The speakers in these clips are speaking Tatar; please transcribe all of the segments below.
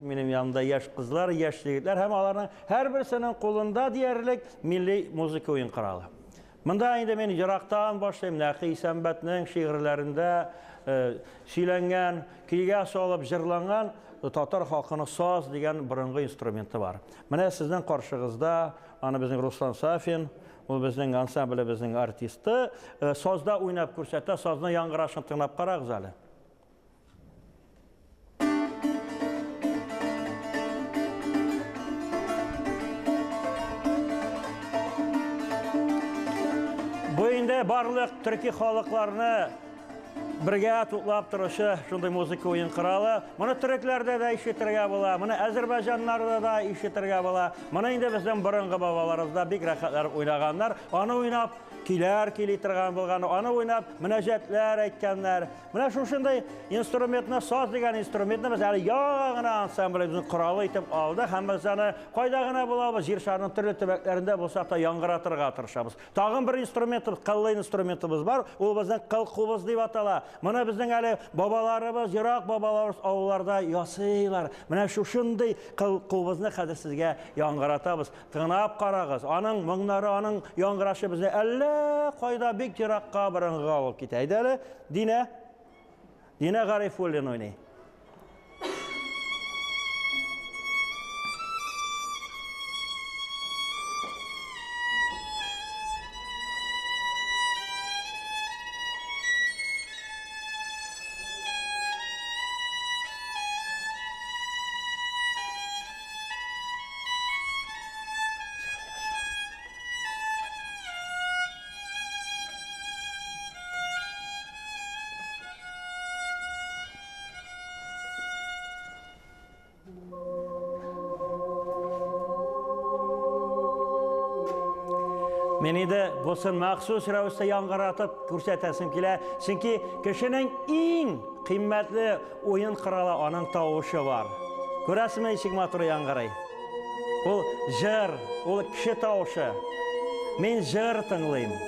Benim yanımda yaş kızlar, yaş yigitler hem alarının her birisinin kolunda diyerlik milli müzik oyun kralı. Mında indi men Irak'tan başlayayım. Naqi Sembet'nin şiirlerinde söylengen, kiyga solıp jırlangan Tatar halkının saz degan burungi instrumenti var. Mana sizden karşınızda ana bizning Ruslan Safin, o bizning ansambli bizning artisti sazda oynab ko'rsatdi, sazning yangırashini tinglab qarag'iz hali. Bu indi barlıq Türkiye xalqlarını birge tutlap turuşu şunday muzika oyun kralı. Bunu Türklerde de işitirge bola, bunu Azerbaycanlarda da işitirge bola. Bunu indi bizden burungi babalarımızda big raqatlar oynaganlar, onu oynap kiler kilitirgan bolgan, onu oynap münajetler etkenler. Mana şunday instrumentni, saz degan instrumentni biz hali yağına ansamblimizin kralı etip aldı. Hammasini qaydagina bolabız, yer şarının türlü tübeklerinde bolsaq da yangıratırga tırışabız. Tağın bir instrumentimiz, qıllı instrumentimiz var. O bizden qıl qubuz deb atala. Mana bizning hali babalarımız, Irak babalarımız avullarda yasaylar. Mana şunday qıl qubuzni hozir sizga yangıratamiz. Tinglab qarag'iz. Onun mыңнары, onun yangıraşı bizni qayda bek Irakqa biringa olib ketaydi. Dina G'arifullin o'ynay. Meni de bo'lsin maxsus ravishda yangıratib ko'rsatasım kela. Chunki kishining eng qimmatli o'yin qiroli onun tovushi var. Ko'rasizmi, eshik motori yangıray. O jir, o kishi tovushi. Men jir tinglayman.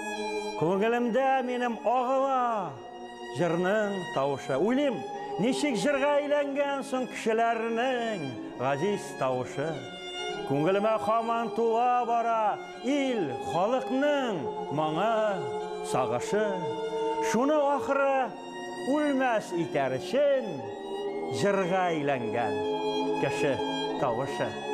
Ko'nglimda menim og'ila jirning tovushi. O'ylayman, nechik jirga aylangan so'ng kishilarning g'aziz tovushi. Ko'ngilime hamon tuğa bara il xalqning manga sag'ashi. Shuni oxiri o'lmas etar için jirga aylangan kishi tovushi.